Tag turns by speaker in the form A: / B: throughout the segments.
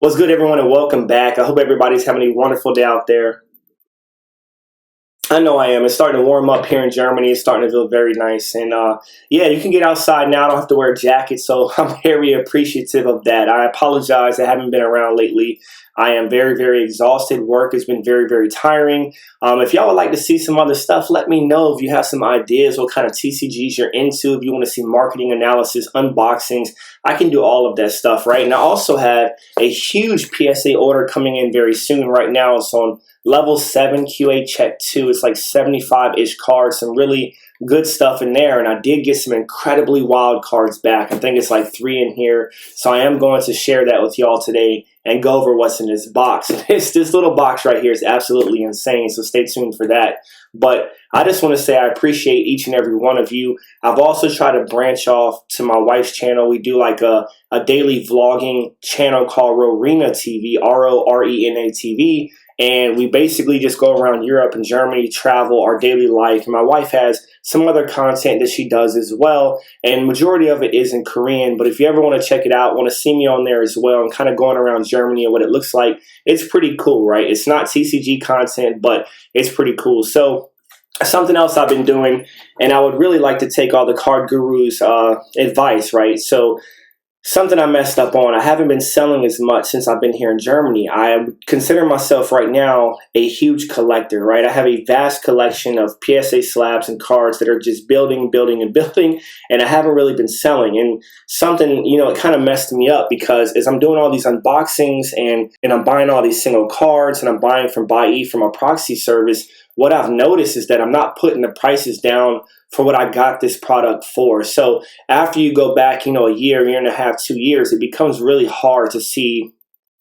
A: What's good, everyone, and welcome back. I hope everybody's having a wonderful day out there. I know I am. It's starting to warm up here in Germany. It's starting to feel very nice. And yeah, you can get outside now. I don't have to wear a jacket, so I'm very appreciative of that. I apologize. I haven't been around lately. I am very, very exhausted. Work has been very, very tiring. If y'all would like to see some other stuff, let me know. If you have some ideas, what kind of TCGs you're into, if you want to see marketing analysis, unboxings, I can do all of that stuff, right? And I also have a huge PSA order coming in very soon. Right now, it's on level 7 QA check 2. It's like 75-ish cards, some really good stuff in there. And I did get some incredibly wild cards back. I think it's like 3 in here. So I am going to share that with y'all today and go over what's in this box. This little box right here is absolutely insane, so stay tuned for that. But I just want to say I appreciate each and every one of you. I've also tried to branch off to my wife's channel. We do like a daily vlogging channel called RorenaTV, RorenaTV. And we basically just go around Europe and Germany, travel, our daily life. And my wife has some other content that she does as well. And majority of it is in Korean. But if you ever want to check it out, want to see me on there as well, and kind of going around Germany and what it looks like, it's pretty cool, right? It's not TCG content, but it's pretty cool. So something else I've been doing, and I would really like to take all the card gurus' advice, right? So something I messed up on. I haven't been selling as much since I've been here in Germany. I consider myself right now a huge collector, right? I have a vast collection of PSA slabs and cards that are just building, and I haven't really been selling. And something, it kind of messed me up because as I'm doing all these unboxings and I'm buying all these single cards and I'm buying from Buy from a proxy service, what I've noticed is that I'm not putting the prices down for what I got this product for. So after you go back, a year and a half, 2 years, it becomes really hard to see,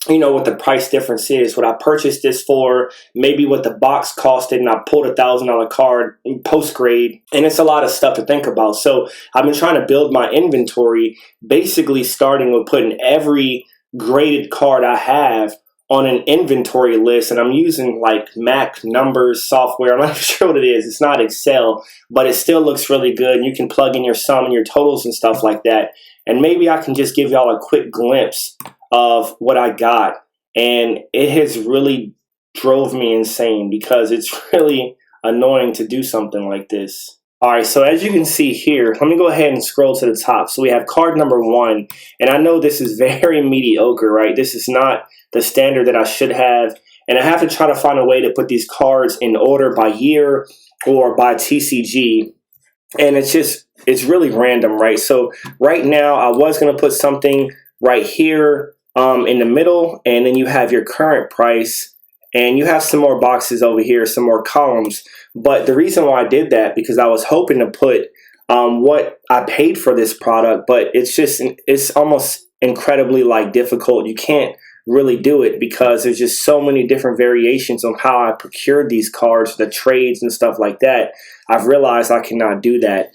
A: what the price difference is. What I purchased this for, maybe what the box costed, and I pulled $1,000 card in post grade, and it's a lot of stuff to think about. So I've been trying to build my inventory, basically starting with putting every graded card I have on an inventory list, and I'm using like Mac numbers software. I'm not sure what it is. It's not Excel, but it still looks really good. You can plug in your sum and your totals and stuff like that. And maybe I can just give y'all a quick glimpse of what I got. And it has really drove me insane because it's really annoying to do something like this. All right, so as you can see here, let me go ahead and scroll to the top. So we have card number 1, and I know this is very mediocre, right? This is not the standard that I should have, and I have to try to find a way to put these cards in order by year or by TCG, and it's really random, right? So right now, I was going to put something right here in the middle, and then you have your current price, and you have some more boxes over here, some more columns. But the reason why I did that, because I was hoping to put what I paid for this product, but it's almost incredibly difficult. You can't really do it because there's just so many different variations on how I procured these cards, the trades and stuff like that. I've realized I cannot do that.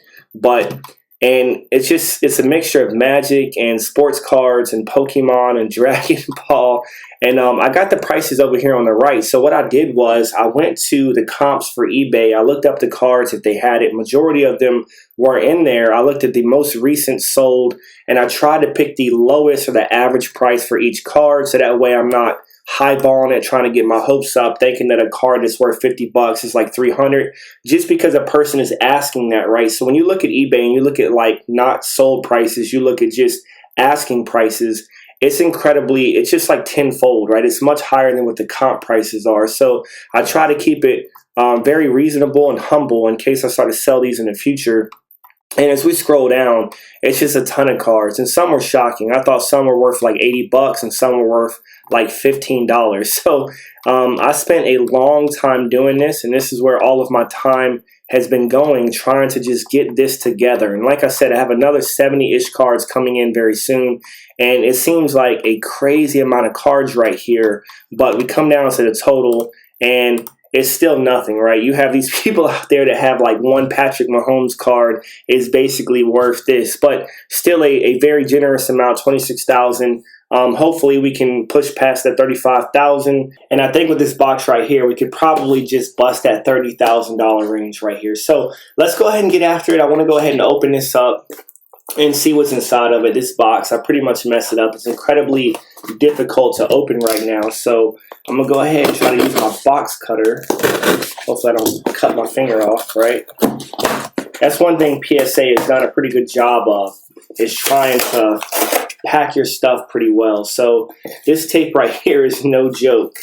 A: And it's a mixture of Magic and sports cards and Pokemon and Dragon Ball. And I got the prices over here on the right. So what I did was I went to the comps for eBay. I looked up the cards if they had it. Majority of them were in there. I looked at the most recent sold, and I tried to pick the lowest or the average price for each card. So that way I'm not highballing it, trying to get my hopes up, thinking that a card that's worth $50 is like $300, just because a person is asking that, right? So when you look at eBay and you look at not sold prices, you look at just asking prices, it's just like tenfold, right? It's much higher than what the comp prices are. So I try to keep it very reasonable and humble in case I start to sell these in the future. And as we scroll down, it's just a ton of cards, and some were shocking. I thought some were worth like $80 and some were worth like $15. So I spent a long time doing this, and this is where all of my time has been going, trying to just get this together. And like I said, I have another 70-ish cards coming in very soon, and it seems like a crazy amount of cards right here, but we come down to the total, and it's still nothing, right? You have these people out there that have like one Patrick Mahomes card is basically worth this, but still a very generous amount, 26,000. Hopefully we can push past that 35,000. And I think with this box right here, we could probably just bust that $30,000 range right here. So let's go ahead and get after it. I want to go ahead and open this up and see what's inside of it. This box, I pretty much messed it up. It's incredibly difficult to open right now. So I'm going to go ahead and try to use my box cutter. Hopefully I don't cut my finger off, right? That's one thing PSA has done a pretty good job of, is trying to pack your stuff pretty well. So this tape right here is no joke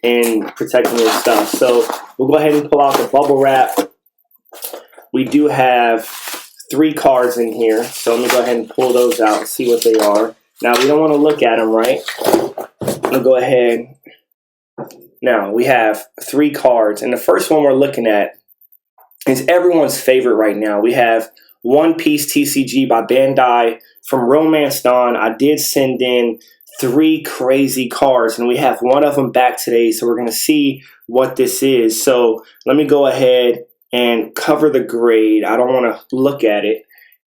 A: in protecting your stuff. So we'll go ahead and pull out the bubble wrap. We do have 3 cards in here, so let me go ahead and pull those out and see what they are. Now, we don't want to look at them, right? I'm going to go ahead. Now, we have 3 cards, and the first one we're looking at is everyone's favorite right now. We have One Piece TCG by Bandai from Romance Dawn. I did send in 3 crazy cards, and we have one of them back today, so we're going to see what this is. So let me go ahead and cover the grade. I don't want to look at it.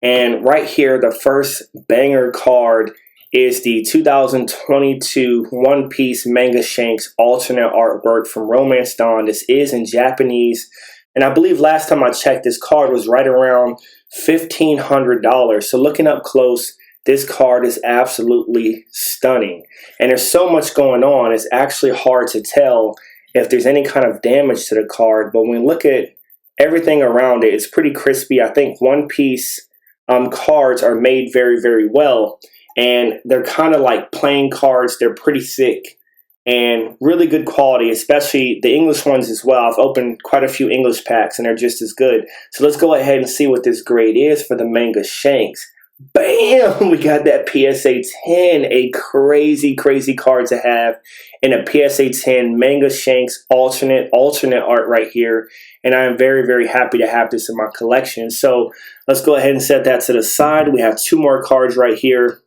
A: And right here, the first banger card is the 2022 One Piece Manga Shanks alternate artwork from Romance Dawn. This is in Japanese. And I believe last time I checked, this card was right around $1,500. So looking up close, this card is absolutely stunning. And there's so much going on, it's actually hard to tell if there's any kind of damage to the card. But when we look at everything around it, it's pretty crispy. I think One Piece cards are made very, very well. And they're kind of like playing cards. They're pretty thick and really good quality, especially the English ones as well. I've opened quite a few English packs and they're just as good. So let's go ahead and see what this grade is for the Manga Shanks. Bam! We got that PSA 10, a crazy, crazy card to have in a PSA 10 Manga Shanks alternate art right here. And I am very, very happy to have this in my collection. So let's go ahead and set that to the side. We have 2 more cards right here.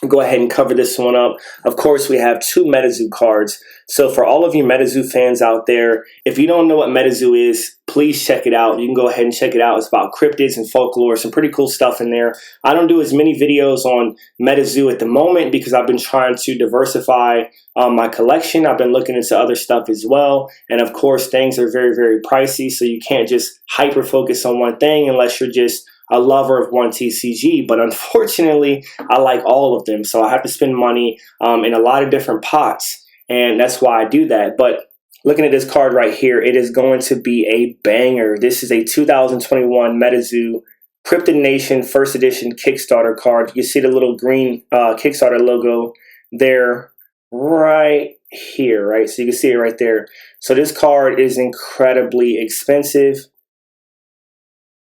A: Go ahead and cover this one up. Of course, we have 2 MetaZoo cards. So for all of you MetaZoo fans out there, if you don't know what MetaZoo is, please check it out. You can go ahead and check it out. It's about cryptids and folklore, some pretty cool stuff in there. I don't do as many videos on MetaZoo at the moment because I've been trying to diversify my collection. I've been looking into other stuff as well. And of course, things are very, very pricey. So you can't just hyper focus on one thing unless you're just a lover of one TCG, but unfortunately, I like all of them. So I have to spend money in a lot of different pots, and that's why I do that. But looking at this card right here, it is going to be a banger. This is a 2021 MetaZoo Cryptid Nation First Edition Kickstarter card. You see the little green Kickstarter logo there right here, right? So you can see it right there. So this card is incredibly expensive.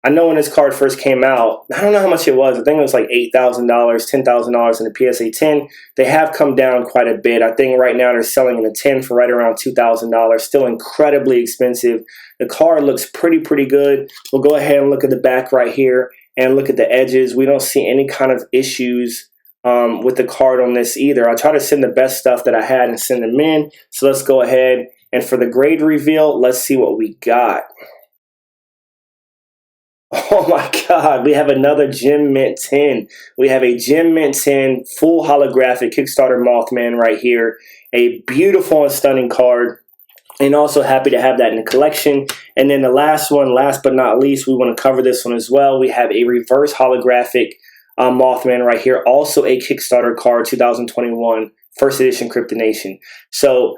A: I know when this card first came out, I don't know how much it was. I think it was like $8,000, $10,000 in the PSA 10. They have come down quite a bit. I think right now they're selling in the 10 for right around $2,000. Still incredibly expensive. The card looks pretty good. We'll go ahead and look at the back right here and look at the edges. We don't see any kind of issues with the card on this either. I try to send the best stuff that I had and send them in. So let's go ahead. And for the grade reveal, let's see what we got. Oh my God, we have another Gem Mint 10. We have a Gem Mint 10 full holographic Kickstarter Mothman right here. A beautiful and stunning card. And also happy to have that in the collection. And then the last one, last but not least, we want to cover this one as well. We have a reverse holographic Mothman right here. Also a Kickstarter card, 2021, First Edition Cryptid Nation. So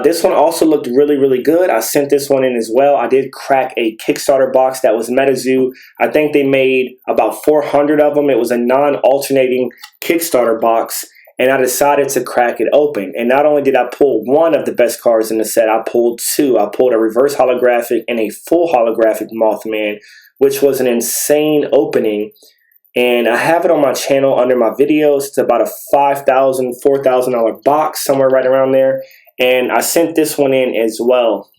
A: this one also looked really good. I sent this one in as well. I did crack a Kickstarter box that was MetaZoo. I think they made about 400 of them. It was a non-alternating Kickstarter box, and I decided to crack it open. And not only did I pull one of the best cards in the set, I pulled 2. I pulled a reverse holographic and a full holographic Mothman, which was an insane opening. And I have it on my channel under my videos. It's about a $5,000, $4,000 box, somewhere right around there. And I sent this one in as well.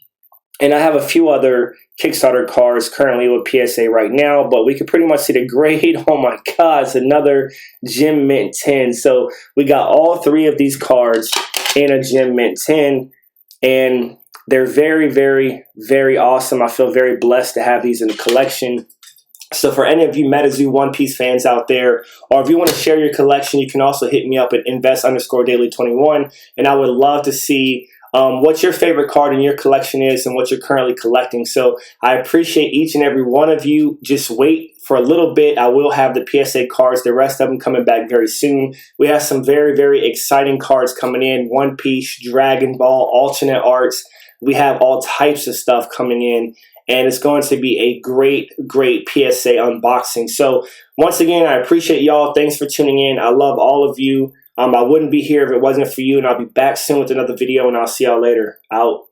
A: And I have a few other Kickstarter cards currently with PSA right now, but we can pretty much see the grade. Oh my God, it's another Gem Mint 10. So we got all 3 of these cards in a Gem Mint 10, and they're very awesome. I feel very blessed to have these in the collection. So for any of you MetaZoo One Piece fans out there, or if you want to share your collection, you can also hit me up at invest_daily21. And I would love to see what your favorite card in your collection is and what you're currently collecting. So I appreciate each and every one of you. Just wait for a little bit. I will have the PSA cards, the rest of them coming back very soon. We have some very, very exciting cards coming in. One Piece, Dragon Ball, alternate arts. We have all types of stuff coming in, and it's going to be a great, great PSA unboxing. So once again, I appreciate y'all. Thanks for tuning in. I love all of you. I wouldn't be here if it wasn't for you, and I'll be back soon with another video, and I'll see y'all later. Out.